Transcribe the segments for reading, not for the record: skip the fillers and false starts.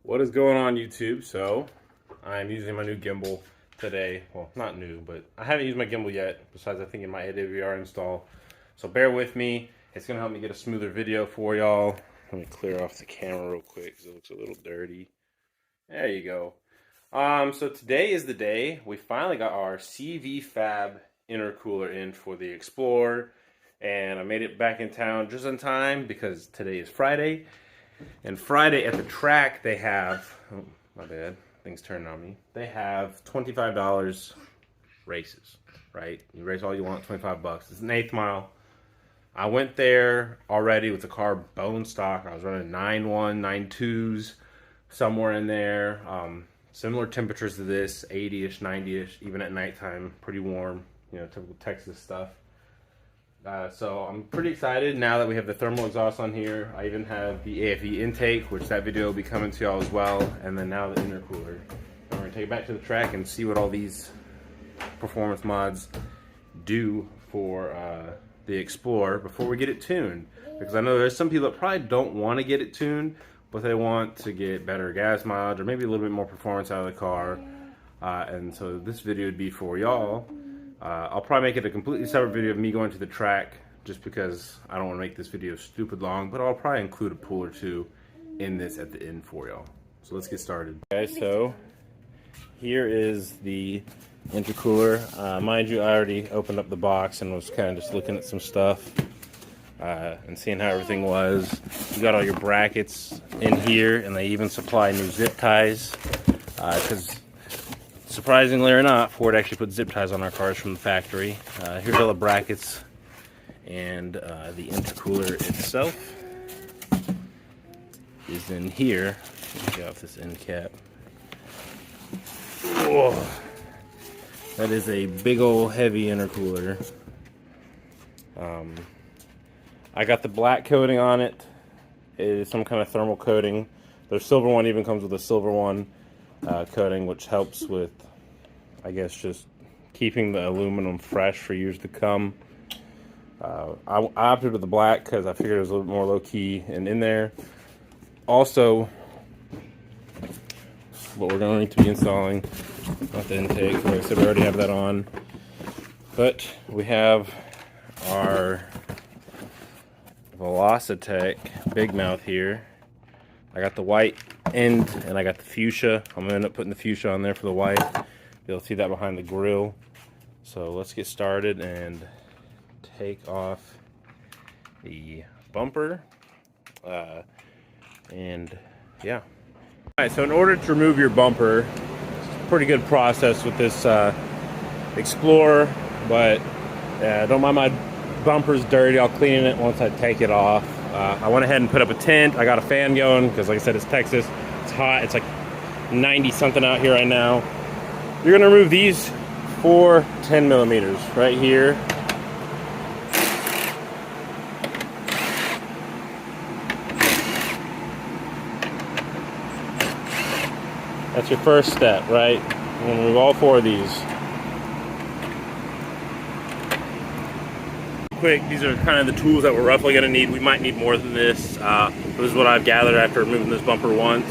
What is going on, YouTube? So I'm using my new gimbal today. Well, not new, but I haven't used my gimbal yet, besides I think in my AWR install. So bear with me. It's gonna help me get a smoother video for y'all. Let me clear off the camera real quick because it looks a little dirty. There you go. So today is the day we finally got our CVFab intercooler in for the Explorer, and I made it back in town just in time because today is Friday. And Friday at the track they have, oh, my bad, things turned on me. They have $25 races, right? You race all you want, 25 bucks. It's an 1/8 mile. I went there already with the car bone stock. I was running 9.1, 9.2s, somewhere in there. Similar temperatures to this, 80-ish, 90-ish, even at nighttime, pretty warm, you know, typical Texas stuff. So I'm pretty excited now that we have the thermal exhaust on here. I even have the AFE intake, which that video will be coming to y'all as well, and then now the intercooler. And we're gonna take it back to the track and see what all these performance mods do for the Explorer before we get it tuned. Because I know there's some people that probably don't want to get it tuned, but they want to get better gas mileage or maybe a little bit more performance out of the car. And so this video would be for y'all. I'll probably make it a completely separate video of me going to the track just because I don't want to make this video stupid long, but I'll probably include a pull or two in this at the end for y'all. So let's get started. Okay, so here is the intercooler. Mind you, I already opened up the box and was kind of just looking at some stuff and seeing how everything was. You got all your brackets in here, and they even supply new zip ties because surprisingly or not, Ford actually put zip ties on our cars from the factory. Here's all the brackets and the intercooler itself is in here. Let me get off this end cap. Whoa. That is a big old heavy intercooler. I got the black coating on it. It is some kind of thermal coating. The silver one even comes with a silver one. Coating, which helps with, I guess, just keeping the aluminum fresh for years to come. I opted with the black because I figured it was a little more low-key and in there. Also, what we're going to be installing, not the intake, like I said, we already have that on, but we have our Velocitech big mouth here. I got the white end and I got the fuchsia. I'm gonna end up putting the fuchsia on there for the white. You'll see that behind the grill. So let's get started and take off the bumper. And yeah. Alright, so in order to remove your bumper, it's a pretty good process with this Explorer, but don't mind my bumper's dirty. I'll clean it once I take it off. I went ahead and put up a tent. I got a fan going because, like I said, it's Texas. It's hot. It's like 90 something out here right now. You're gonna remove these 4 10 millimeters right here. That's your first step, right? You're gonna remove all 4 of these. Quick, these are kind of the tools that we're roughly going to need. We might need more than this. This is what I've gathered after removing this bumper once.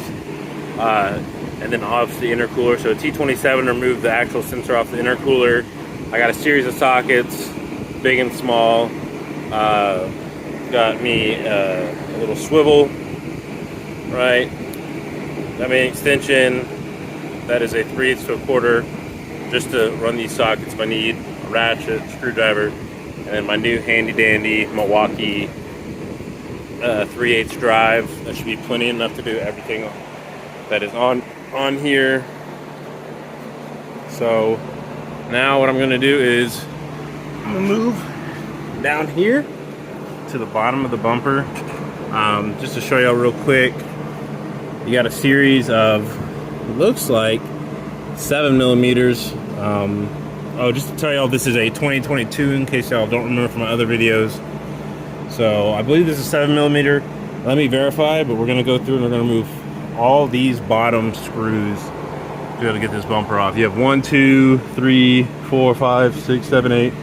And then obviously the intercooler. So T27 removed the actual sensor off the intercooler. I got a series of sockets, big and small. Got me a little swivel, right? Got me an extension. That is a 3/8 to a quarter, just to run these sockets if I need. A ratchet, screwdriver. And then my new handy dandy Milwaukee 3/8 drive. That should be plenty enough to do everything that is on here. So now what I'm gonna do is I'm gonna move down here to the bottom of the bumper. Just to show y'all real quick, you got a series of, looks like 7 millimeters. Oh, just to tell y'all, this is a 2022 in case y'all don't remember from my other videos. So I believe this is 7 millimeter. Let me verify, but we're gonna go through and we're gonna remove all these bottom screws to be able to get this bumper off. You have 1, 2, 3, 4, 5, 6, 7, 8,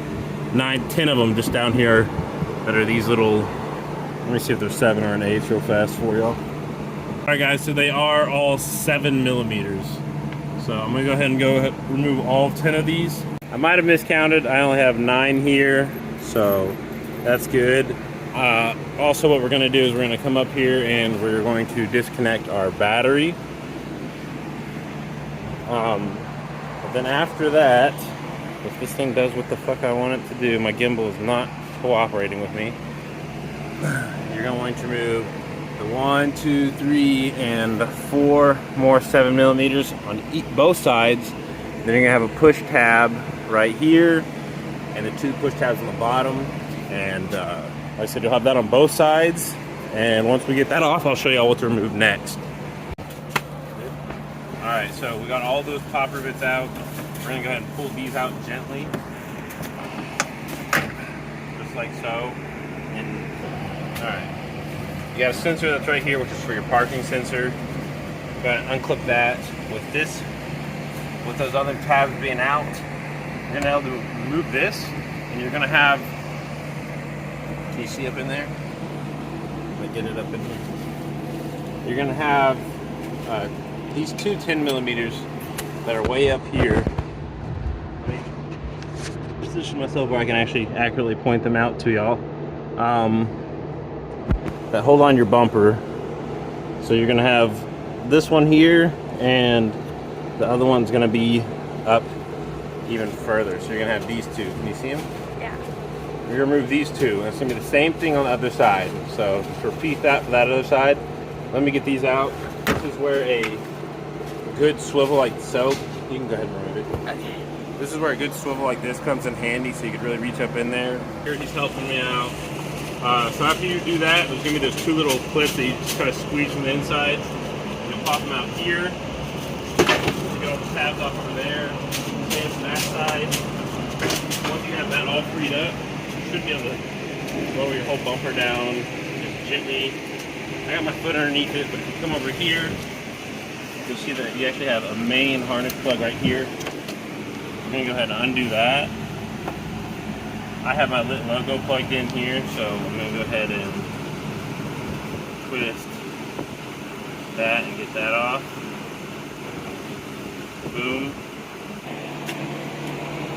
9, 10 of them just down here that are these little, let me see if there's 7 or an 8 real fast for y'all. Alright guys, so they are all 7 millimeters. So I'm gonna go ahead and remove all 10 of these. I might have miscounted. I only have 9 here, so that's good. Also what we're gonna do is we're gonna come up here and we're going to disconnect our battery. But then after that, if this thing does what the fuck I want it to do, my gimbal is not cooperating with me. You're going to remove the 1, 2, 3, and 4 more 7 millimeters on both sides. Then you're gonna have a push tab right here, and the 2 push tabs on the bottom. And like I said, you'll have that on both sides. And once we get that off, I'll show y'all what to remove next. All right, so we got all those popper bits out. We're gonna go ahead and pull these out gently, just like so. And all right. You got a sensor that's right here, which is for your parking sensor. Go ahead and unclip that. With those other tabs being out, you're gonna be able to remove this, and you're gonna have, can you see up in there? Let me get it up in here. You're gonna have these 2 10 millimeters that are way up here. Let me position myself where I can actually accurately point them out to y'all. That hold on your bumper. So you're gonna have this one here, and the other one's gonna be up even further. So you're gonna have these 2. Can you see them? Yeah. You're gonna remove these 2, and it's gonna be the same thing on the other side. So just repeat that for that other side. Let me get these out. This is where a good swivel like so. You can go ahead and remove it. Okay. This is where a good swivel like this comes in handy, so you could really reach up in there. Here he's helping me out. So after you do that, there's gonna be those 2 little clips that you just kind of squeeze from the inside. You'll pop them out here. You get all the tabs off over there. Same from that side. Once you have that all freed up, you should be able to lower your whole bumper down just gently. I got my foot underneath it, but if you come over here, you'll see that you actually have a main harness plug right here. I'm gonna go ahead and undo that. I have my lit logo plugged in here, so I'm gonna go ahead and twist that and get that off. Boom.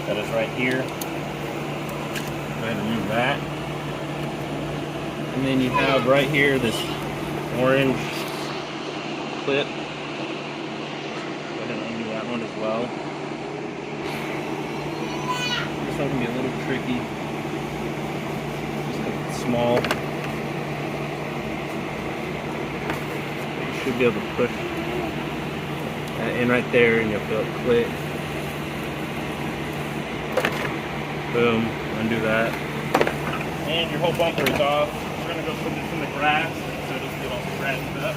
That is right here. Go ahead and remove that. And then you have right here this orange clip. Go ahead and undo that one as well. This one can be a little tricky. Just 'cause it's small. You should be able to push that in right there, and you'll feel it click. Boom, undo that. And your whole bumper is off. We're gonna go put this in the grass so it doesn't get all scratched up.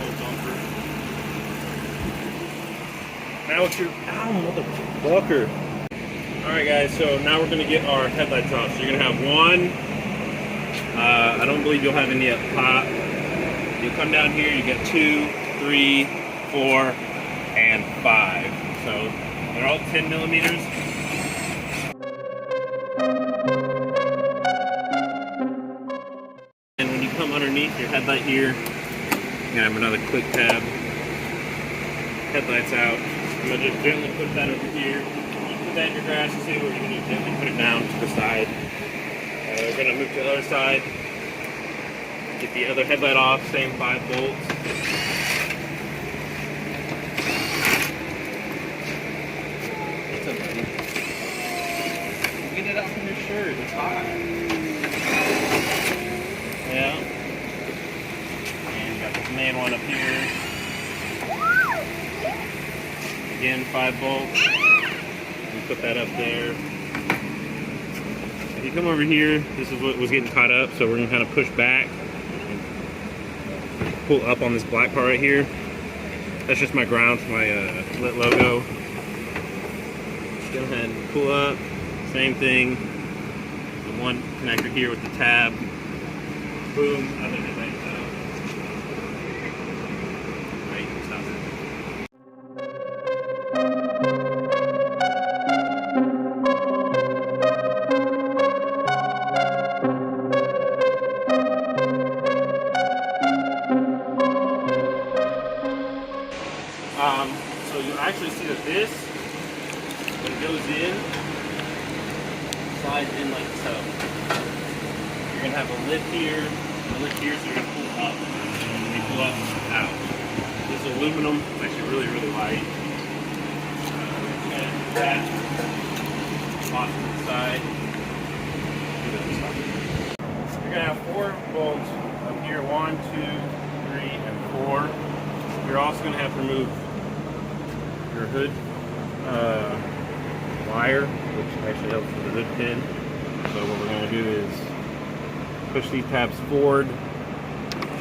Whole bumper. Now it's your, ow, motherfucker. Alright guys, so now we're gonna get our headlights off. So you're gonna have 1. I don't believe you'll have any up top. You'll come down here, you get 2, 3, 4, and 5. So they're all 10 millimeters. And when you come underneath your headlight here, you're gonna have another click tab. Headlights out. I'm gonna just gently put that over here. You put that in your grass too, or you can just gently put it down to the side. We're gonna move to the other side. Get the other headlight off, same 5 bolts. What's up, buddy? Get it out from your shirt, it's hot. Yeah. And you got this main one up here. Again, 5 bolts. We put that up there. If you come over here, this is what was getting caught up, so we're gonna kind of push back and pull up on this black part right here. That's just my ground for my lit logo. Just go ahead and pull up, same thing. The one connector here with the tab. Boom, other headlight out. Right, stop it. actually see that this, when it goes in, slides in like so. You're going to have a lip here, and a lip here, so you're going to pull up. And you pull up, out. This is aluminum. It's actually really, really light. That off to the side. You're going to have 4 bolts up here. 1, 2, 3, and 4. You're also going to have to remove your hood wire, which actually helps with the hood pin. So what we're going to do is push these tabs forward.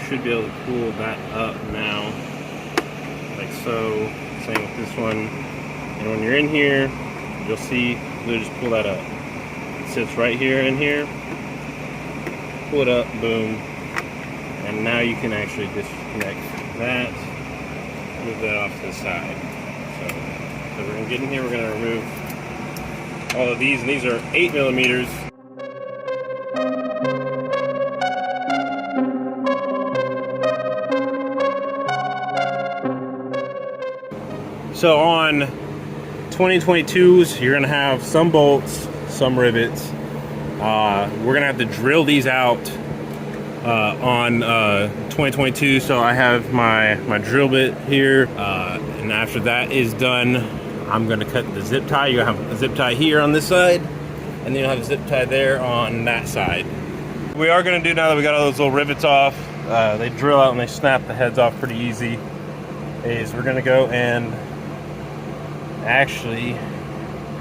Should be able to pull that up now, like so. Same with this one. And when you're in here, you'll see, you just pull that up. It sits right here in here. Pull it up, boom. And now you can actually disconnect that, move that off to the side. So we're gonna get in here, we're gonna remove all of these, and these are 8 millimeters. So on 2022s, you're gonna have some bolts, some rivets. We're gonna have to drill these out on 2022. So I have my drill bit here, and after that is done, I'm gonna cut the zip tie. You're gonna have a zip tie here on this side, and then you'll have a zip tie there on that side. We are gonna do, now that we got all those little rivets off, they drill out and they snap the heads off pretty easy, is we're gonna go and actually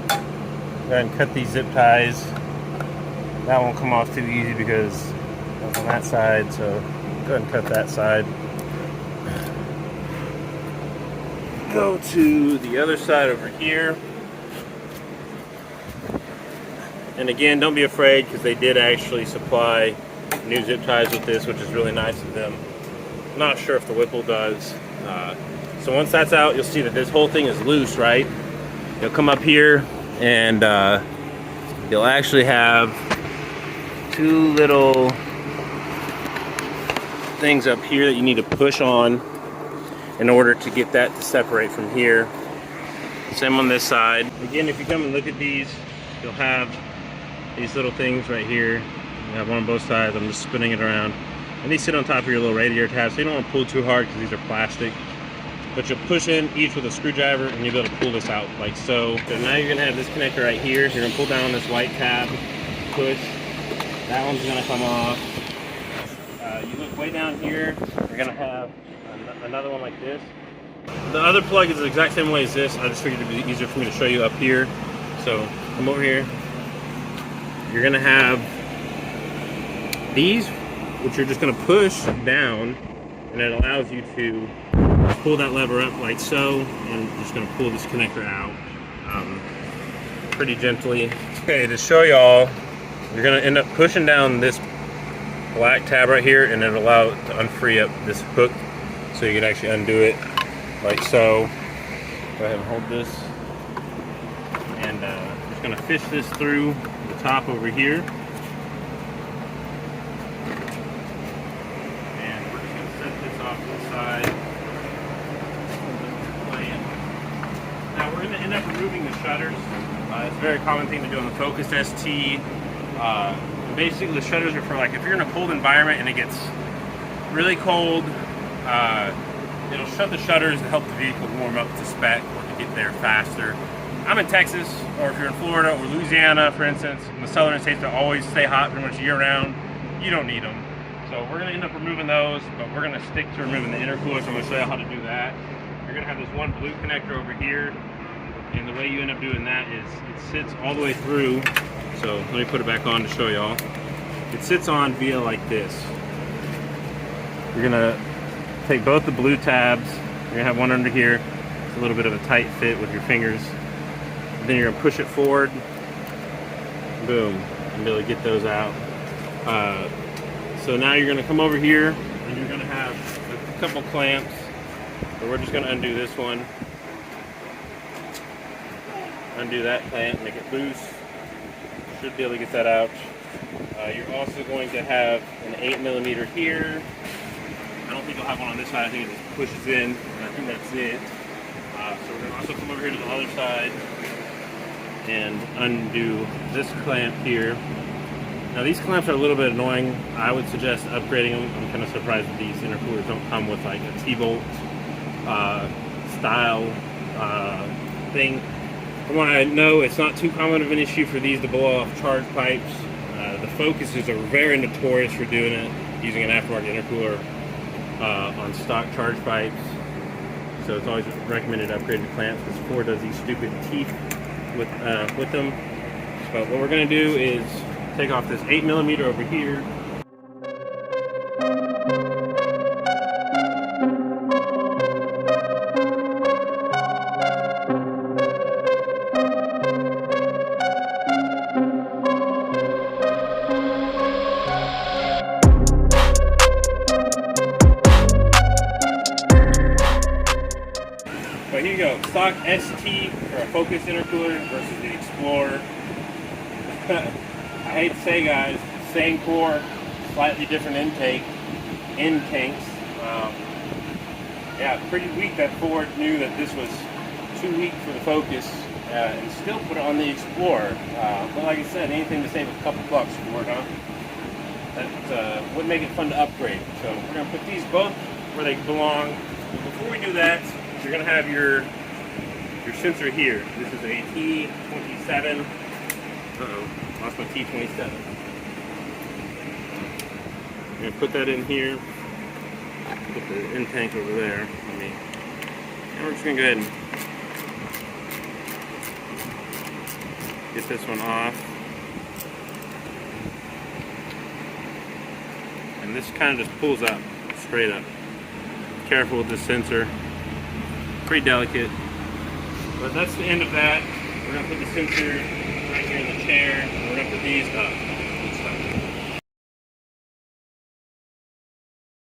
go ahead and cut these zip ties. That won't come off too easy because it's on that side, so go ahead and cut that side. Go to the other side over here. And again, don't be afraid, because they did actually supply new zip ties with this, which is really nice of them. Not sure if the Whipple does. So once that's out, you'll see that this whole thing is loose, right? You'll come up here and you'll actually have 2 little things up here that you need to push on in order to get that to separate from here. Same on this side. Again, if you come and look at these, you'll have these little things right here. You have one on both sides. I'm just spinning it around. And these sit on top of your little radiator tabs, so you don't want to pull too hard because these are plastic. But you'll push in each with a screwdriver and you'll be able to pull this out like so. So now you're gonna have this connector right here. So you're gonna pull down on this white tab, push. That one's gonna come off. You look way down here, you're gonna have another one like this. The other plug is the exact same way as this. I just figured it'd be easier for me to show you up here. So come over here. You're gonna have these, which you're just gonna push down, and it allows you to pull that lever up like so, and you're just gonna pull this connector out pretty gently. Okay, to show y'all, you're gonna end up pushing down this black tab right here, and it'll allow it to unfree up this hook, so you can actually undo it like so. Go ahead and hold this, and just gonna fish this through the top over here. And we're just gonna set this off to the side. Now we're going to end up removing the shutters. It's a very common thing to do on the Focus ST. Basically the shutters are for, like, if you're in a cold environment and it gets really cold, it'll shut the shutters to help the vehicle warm up to spec or to get there faster. I'm in Texas, or if you're in Florida or Louisiana, for instance, in the southern states that always stay hot pretty much year round, you don't need them. So we're going to end up removing those, but we're going to stick to removing the intercooler, so I'm going to show you how to do that. You're going to have this one blue connector over here, and the way you end up doing that is it sits all the way through. So let me put it back on to show y'all. It sits on via like this. You're going to take both the blue tabs. You're going to have one under here. It's a little bit of a tight fit with your fingers. And then you're going to push it forward. Boom. And be able to get those out. So now you're going to come over here, and you're going to have a couple clamps. So we're just going to undo this one. Undo that clamp, make it loose. Should be able to get that out. You're also going to have an 8mm here. I don't think you'll have one on this side. I think it just pushes in, and I think that's it. So we're going to also come over here to the other side and undo this clamp here. Now these clamps are a little bit annoying. I would suggest upgrading them. I'm kind of surprised that these intercoolers don't come with like a T-bolt style thing. From what I know, it's not too common of an issue for these to blow off charge pipes. The Focuses are very notorious for doing it, using an aftermarket intercooler on stock charge pipes. So it's always recommended to upgrade the clamps because Ford does these stupid teeth with them. But what we're going to do is take off this 8mm over here. But here you go, stock ST for a Focus intercooler versus the Explorer. I hate to say, guys, same core, slightly different end tanks. Yeah, pretty weak that Ford knew that this was too weak for the Focus and still put it on the Explorer. But like I said, anything to save a couple bucks, Ford, huh? That would make it fun to upgrade. So we're going to put these both where they belong. But before we do that, you're going to have your sensor here. This is a T27. Uh-oh, lost my T27. I'm going to put that in here. Put the end tank over there. And we're just going to go ahead and get this one off. And this kind of just pulls up, straight up. Careful with this sensor. Pretty delicate. But that's the end of that. We're going to put the sensor right here in the chair. And we're going to put these up.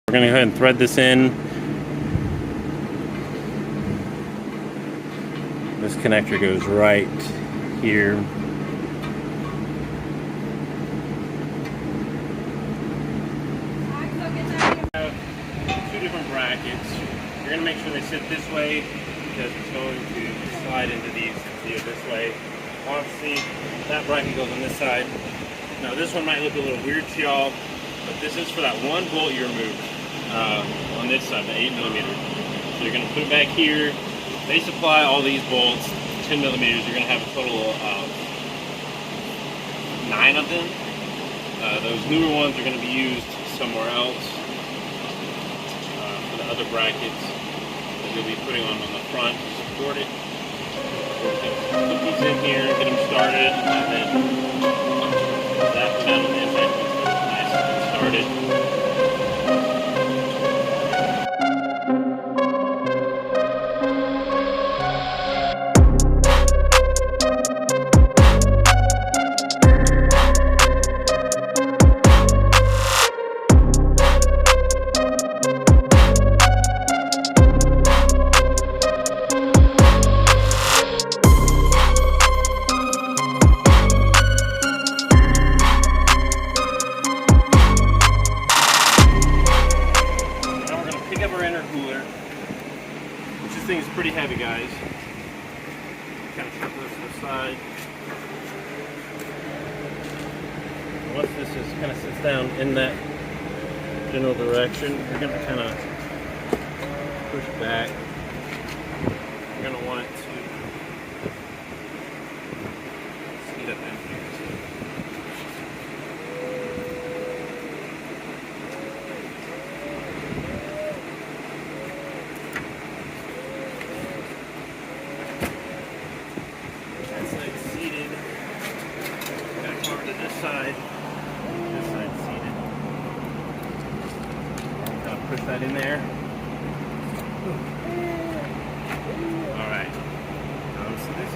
We're going to go ahead and thread this in. This connector goes right here. Two different brackets. You're going to make sure they sit this way because it's going to slide into these this way. Obviously, that bracket goes on this side. Now this one might look a little weird to y'all, but this is for that one bolt you removed on this side, the 8mm. So you're going to put it back here. They supply all these bolts, 10mm. You're going to have a total of 9 of them. Those newer ones are going to be used somewhere else for the other brackets that you'll be putting on the front to support it. Put these in here, get them started, and then that one down on the inside once it's nice and started. This thing is pretty heavy, guys. Kind of flip this to the side. Once this is kind of sits down in that general direction, you're going to kind of push back. You're going to want it to seat up in here. Side seated. I'll push that in there. Alright. See this?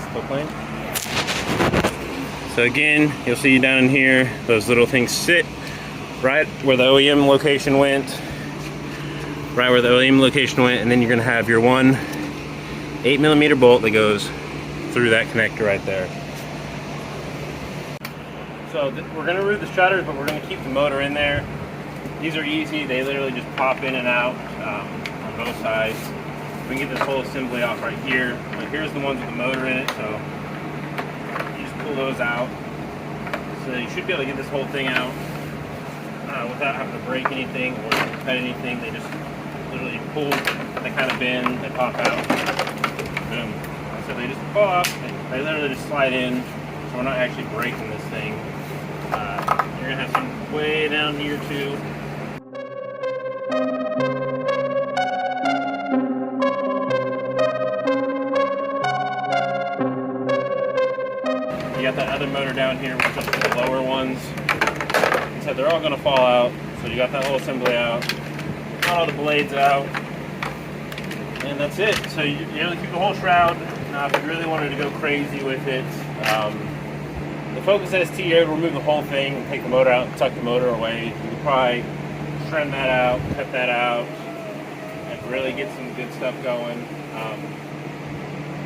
Still playing? So again, you'll see down in here, those little things sit right where the OEM location went. Right where the OEM location went, and then you're going to have your one 8mm bolt that goes through that connector right there. So we're going to remove the shutters, but we're going to keep the motor in there. These are easy. They literally just pop in and out on both sides. we can get this whole assembly off right here. But here's the ones with the motor in it, so you just pull those out. So you should be able to get this whole thing out without having to break anything or cut anything. They just literally pull, they kind of bend, they pop out. Boom. So they just pull off, they literally just slide in, so we're not actually breaking this thing. You're gonna have some way down here too. You got that other motor down here, which is the lower ones. So they're all gonna fall out. So you got that whole assembly out, got all the blades out, and that's it. So you're able to keep the whole shroud. Now, if you really wanted to go crazy with it, the Focus ST, you're able to remove the whole thing and take the motor out and tuck the motor away. You could probably trim that out, cut that out, and really get some good stuff going.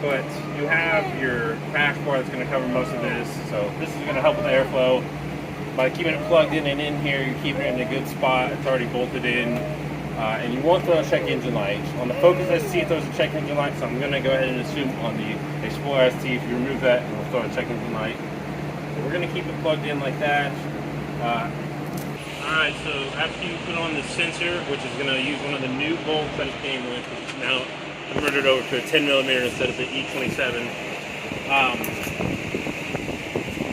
But you have your crash bar that's going to cover most of this, so this is going to help with the airflow. By keeping it plugged in and in here, you're keeping it in a good spot. It's already bolted in, and you won't throw a check engine light. On the Focus ST, it throws a check engine light, so I'm going to go ahead and assume on the Explorer ST, if you remove that, it will throw a check engine light. So we're going to keep it plugged in like that. Alright, so after you put on the sensor, which is going to use one of the new bolts that it came with, which is now converted over to a 10mm instead of the E27,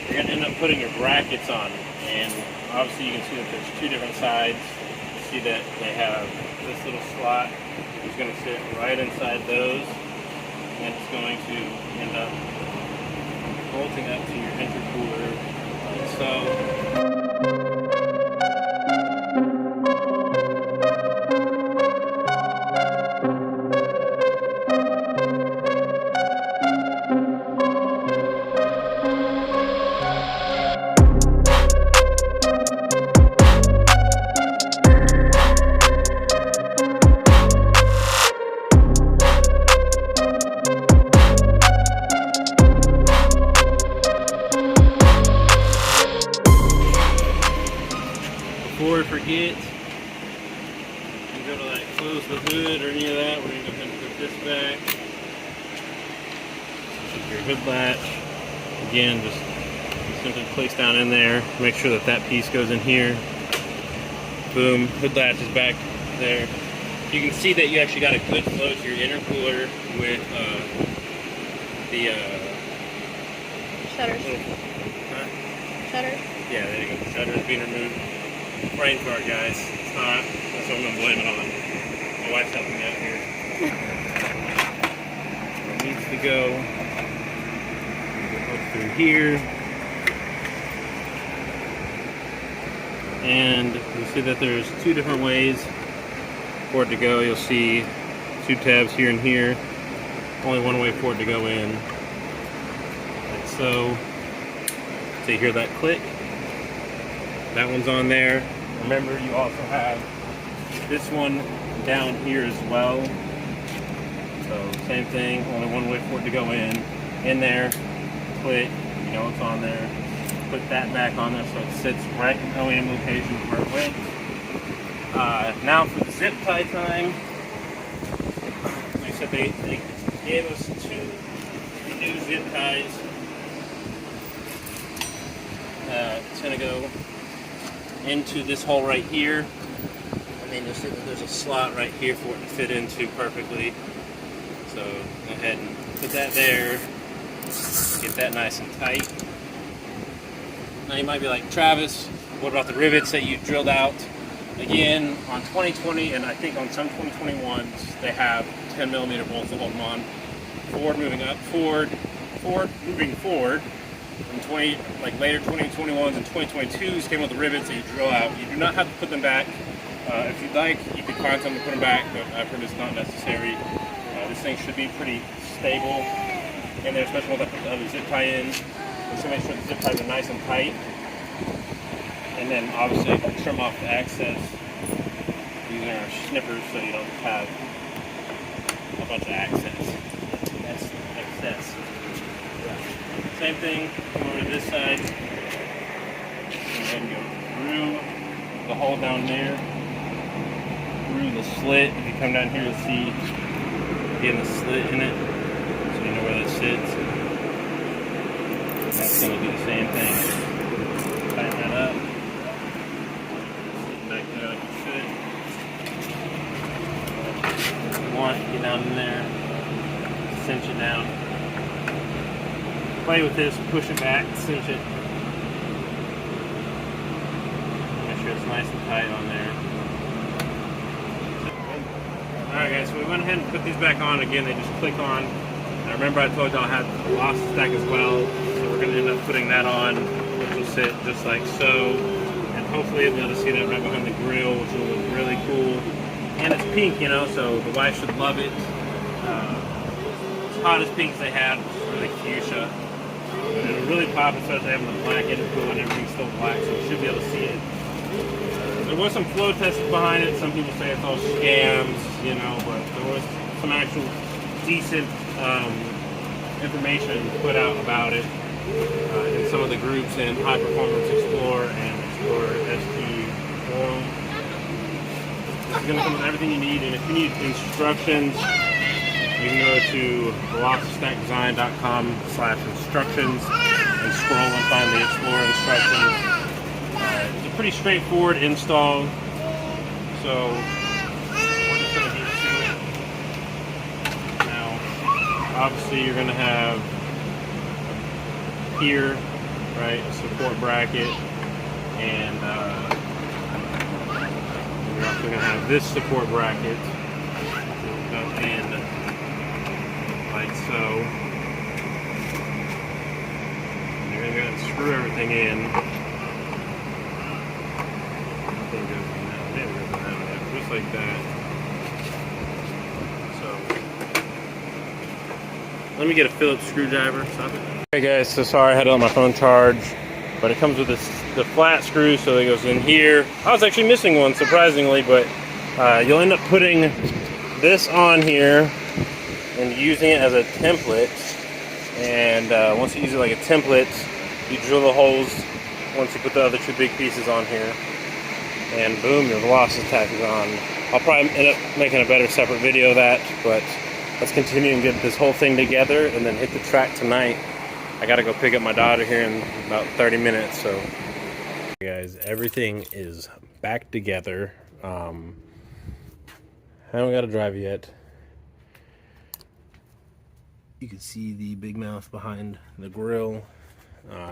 you're going to end up putting your brackets on. And obviously you can see that there's two different sides. You see that they have this little slot, which is going to sit right inside those, and it's going to end up bolting up to your intercooler like so. Before we forget, you go to like close the hood or any of that, we're going to go ahead and put this back. Keep your hood latch. Again, just simply place down in there. Make sure that that piece goes in here. Boom, hood latch is back there. You can see that you actually got a good flow to your intercooler with the shutters. Shutters? Yeah, there you go. The shutters being removed. Rain card, guys. It's hot. That's what I'm going to blame it on. My wife's helping me out here. It needs to go up through here. And you see that there's two different ways for it to go. You'll see two tabs here and here. Only one way for it to go in. Like so. So you hear that click. That one's on there. Remember, you also have this one down here as well. So same thing, only one way for it to go in there, click, you know it's on there. Put that back on there so it sits right in the OEM location where it went. Now for the zip tie time, like I said, they gave us two new zip ties. It's going to go into this hole right here, and then you'll see that there's a slot right here for it to fit into perfectly. So go ahead and put that there, get that nice and tight. Now you might be like, Travis, what about the rivets that you drilled out? Again, on 2020 and I think on some 2021s, they have 10mm bolts to hold them on. Ford moving moving forward. In later 2021s and 2022s came with the rivets that you drill out. You do not have to put them back. If you'd like, you could find something to put them back, but I've heard it's not necessary. This thing should be pretty stable in there, especially with the other zip tie in. So make sure the zip ties are nice and tight. And then obviously trim off the excess using our snippers so you don't have a bunch of excess. That's excess. Same thing, come over to this side, go ahead and go through the hole down there, through the slit. If you come down here, you'll see in the slit in it, so you know where that sits. That's going to do the same thing. Tighten that up. Sit back there like it should. If you want, get down in there, cinch it down. Play with this, push it back, cinch it. Make sure it's nice and tight on there. Alright guys, so we went ahead and put these back on again. They just click on. I remember I told y'all I had the lost stack as well, so we're going to end up putting that on, which will sit just like so. And hopefully you'll be able to see that right behind the grill, which will look really cool. And it's pink, you know, so the wife should love it. It's hot as pink as they had, which is really fuchsia. But it'll really pop, especially having the black intercooler and everything's still black, so you should be able to see it. There was some flow tests behind it. Some people say it's all scams, you know, but there was some actual decent information put out about it in some of the groups in High Performance Explorer and Explorer ST forum. This is going to come with everything you need, and if you need instructions, you can go to velocistackdesign.com/instructions and scroll and find the Explorer instructions. It's a pretty straightforward install, so we're just going to get to it. Now, obviously you're going to have here, right, a support bracket, and you're also going to have this support bracket that will go in like so. And you're going to go and screw everything in. Just like that. So let me get a Phillips screwdriver. Stop it. Okay guys, so sorry I had to let my phone charge, but it comes with the flat screw, so it goes in here. I was actually missing one, surprisingly, but you'll end up putting this on here and using it as a template. And once you use it like a template, you drill the holes once you put the other two big pieces on here. And boom, your Velocistack is on. I'll probably end up making a better separate video of that, but let's continue and get this whole thing together and then hit the track tonight. I gotta go pick up my daughter here in about 30 minutes, so. Hey guys, everything is back together. I haven't got to drive yet. You can see the big mouth behind the grill.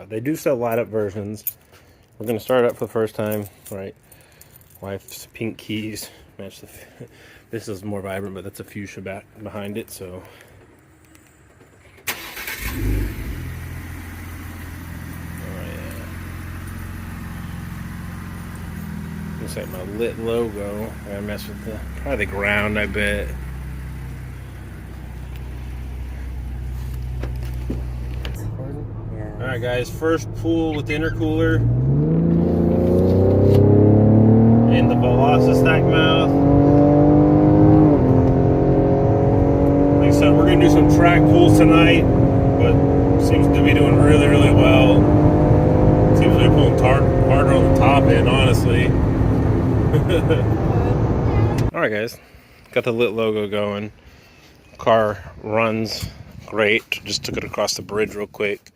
They do sell light up versions. We're gonna start it up for the first time, right? Wife's pink keys match the. This is more vibrant, but that's a fuchsia back behind it. So, oh yeah, looks like my lit logo. I gotta mess with probably the ground, I bet. All right, guys. First pull with the intercooler. In the Velocistack mouth. Like I said, we're going to do some track pulls tonight, but seems to be doing really, really well. Seems to be pulling harder on the top end, honestly. Alright guys, got the lit logo going. Car runs great. Just took it across the bridge real quick.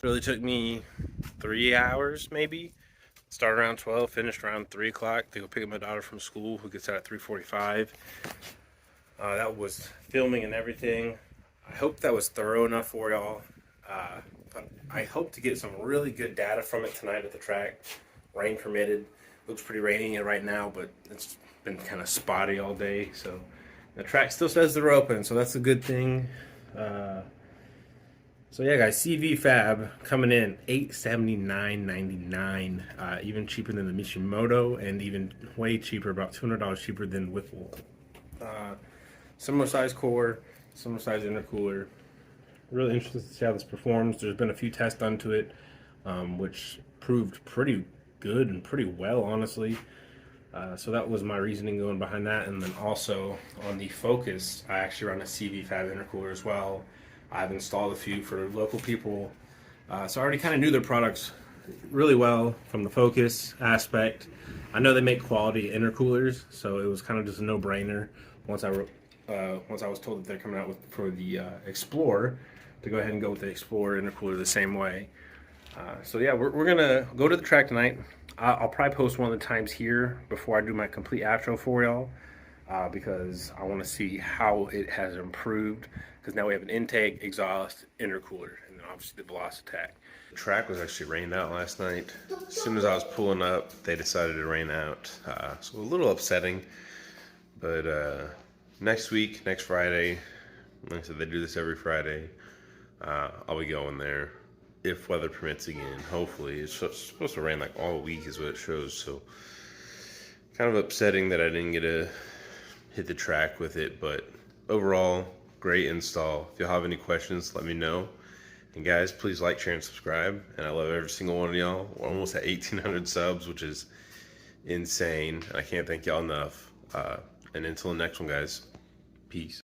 Really took me 3 hours maybe. Started around 12, finished around 3 o'clock to go pick up my daughter from school, who gets out at 3:45. That was filming and everything. I hope that was thorough enough for y'all. I hope to get some really good data from it tonight at the track. Rain permitted. Looks pretty rainy right now, but it's been kind of spotty all day. So the track still says they're open, so that's a good thing. So yeah, guys, CVFab coming in $879.99, even cheaper than the Mishimoto, and even way cheaper, about $200 cheaper than Whipple. Similar size core, similar size intercooler. Really interested to see how this performs. There's been a few tests done to it, which proved pretty good and pretty well, honestly. So that was my reasoning going behind that. And then also on the Focus, I actually run a CVFab intercooler as well. I've installed a few for local people, so I already kind of knew their products really well from the Focus aspect. I know they make quality intercoolers, so it was kind of just a no-brainer once I once I was told that they're coming out for the Explorer, to go ahead and go with the Explorer intercooler the same way. So yeah, we're gonna go to the track tonight. I'll probably post one of the times here before I do my complete outro for y'all, because I want to see how it has improved. Because now we have an intake, exhaust, intercooler, and then obviously the Velocitec. The track was actually rained out last night. As soon as I was pulling up, they decided to rain out. So a little upsetting. But next week, next Friday, like I said, they do this every Friday. I'll be going there if weather permits again. Hopefully, it's supposed to rain like all week is what it shows. So kind of upsetting that I didn't get to hit the track with it. But overall, great install. If y'all have any questions, let me know. And guys, please like, share, and subscribe. And I love every single one of y'all. We're almost at 1,800 subs, which is insane. And I can't thank y'all enough. And until the next one, guys, peace.